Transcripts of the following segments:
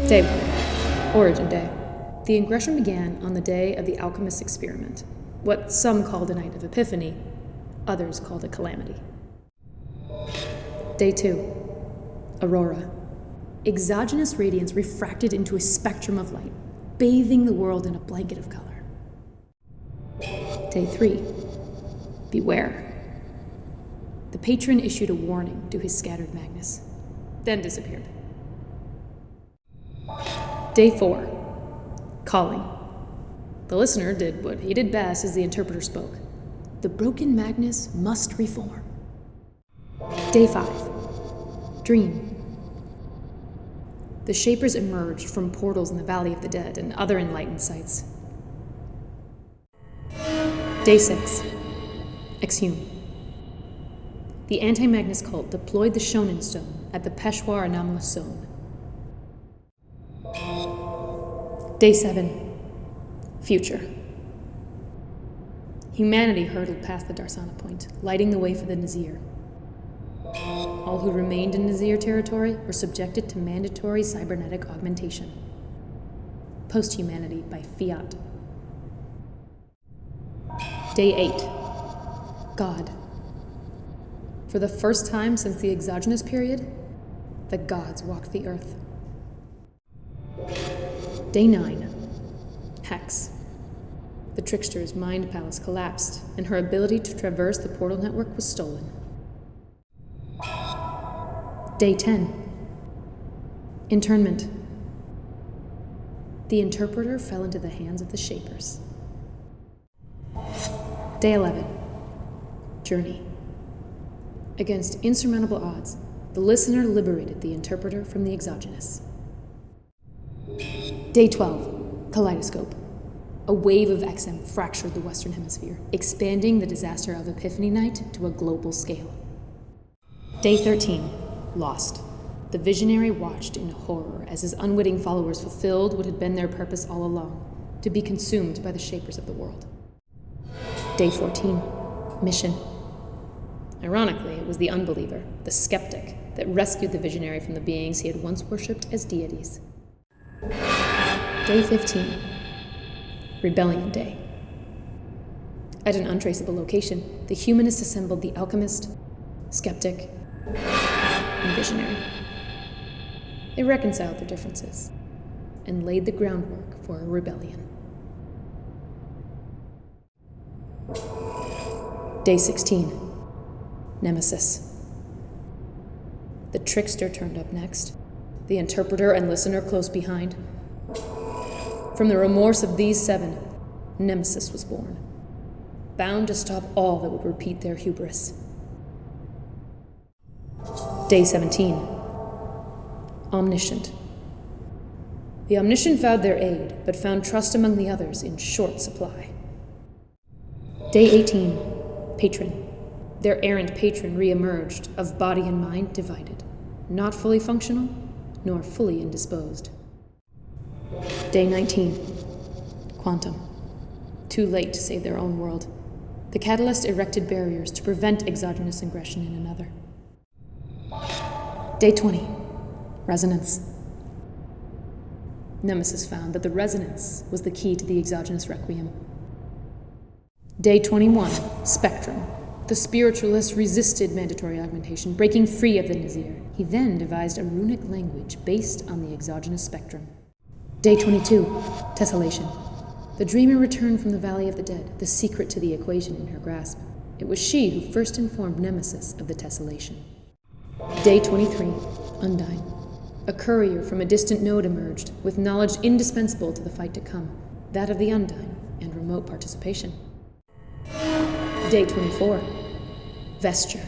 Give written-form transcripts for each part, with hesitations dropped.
Day 1. Origin Day. The Ingression began on the day of the alchemist's experiment, what some called a night of epiphany, others called a calamity. Day 2. Aurora. Exogenous radiance refracted into a spectrum of light, bathing the world in a blanket of color. Day 3. Beware. The patron issued a warning to his scattered Magnus, then disappeared. Day 4. Calling. The listener did what he did best as the interpreter spoke. The broken Magnus must reform. Day 5. Dream. The Shapers emerged from portals in the Valley of the Dead and other enlightened sites. Day 6. Exhume. The anti-Magnus cult deployed the Shonen Stone at the Peshawar anomalous zone. Day 7. Future. Humanity hurtled past the Darsana Point, lighting the way for the Nazir. All who remained in Nazir territory were subjected to mandatory cybernetic augmentation. Post-humanity by fiat. Day 8. God. For the first time since the exogenous period, the gods walked the earth. Day 9. Hex. The trickster's mind palace collapsed, and her ability to traverse the portal network was stolen. Day 10. Internment. The interpreter fell into the hands of the Shapers. Day 11. Journey. Against insurmountable odds, the listener liberated the interpreter from the exogenous. Day 12. Kaleidoscope. A wave of XM fractured the Western Hemisphere, expanding the disaster of Epiphany Night to a global scale. Day 13. Lost. The visionary watched in horror as his unwitting followers fulfilled what had been their purpose all along, to be consumed by the Shapers of the world. Day 14. Mission. Ironically, it was the unbeliever, the skeptic, that rescued the visionary from the beings he had once worshipped as deities. Day 15. Rebellion Day. At an untraceable location, the humanists assembled the alchemist, skeptic, and visionary. They reconciled their differences and laid the groundwork for a rebellion. Day 16. Nemesis. The trickster turned up next, the interpreter and listener close behind. From the remorse of these 7, Nemesis was born, bound to stop all that would repeat their hubris. Day 17. Omniscient. The omniscient vowed their aid, but found trust among the others in short supply. Day 18. Patron. Their errant patron re-emerged, of body and mind divided, not fully functional, nor fully indisposed. Day 19. Quantum. Too late to save their own world. The catalyst erected barriers to prevent exogenous ingression in another. Day 20. Resonance. Nemesis found that the resonance was the key to the exogenous requiem. Day 21. Spectrum. The spiritualist resisted mandatory augmentation, breaking free of the Nazir. He then devised a runic language based on the exogenous spectrum. Day 22. Tessellation. The dreamer returned from the Valley of the Dead, the secret to the equation in her grasp. It was she who first informed Nemesis of the tessellation. Day 23. Undine. A courier from a distant node emerged, with knowledge indispensable to the fight to come, that of the Undine, and remote participation. Day 24. Vesture.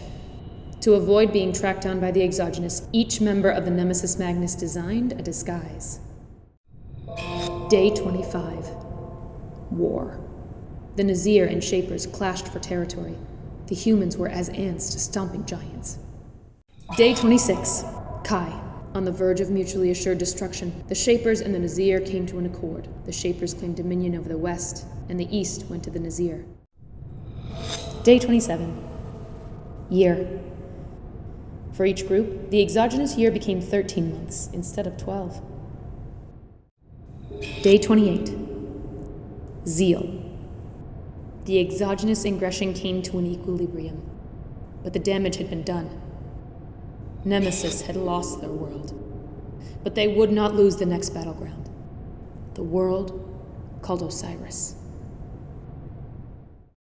To avoid being tracked down by the exogenous, each member of the Nemesis Magnus designed a disguise. Day 25. War. The Nazir and Shapers clashed for territory. The humans were as ants to stomping giants. Day 26. Kai. On the verge of mutually assured destruction, the Shapers and the Nazir came to an accord. The Shapers claimed dominion over the West, and the East went to the Nazir. Day 27. Year. For each group, the exogenous year became 13 months instead of 12. Day 28. Zeal. The exogenous ingression came to an equilibrium, but the damage had been done. Nemesis had lost their world, but they would not lose the next battleground. The world called Osiris.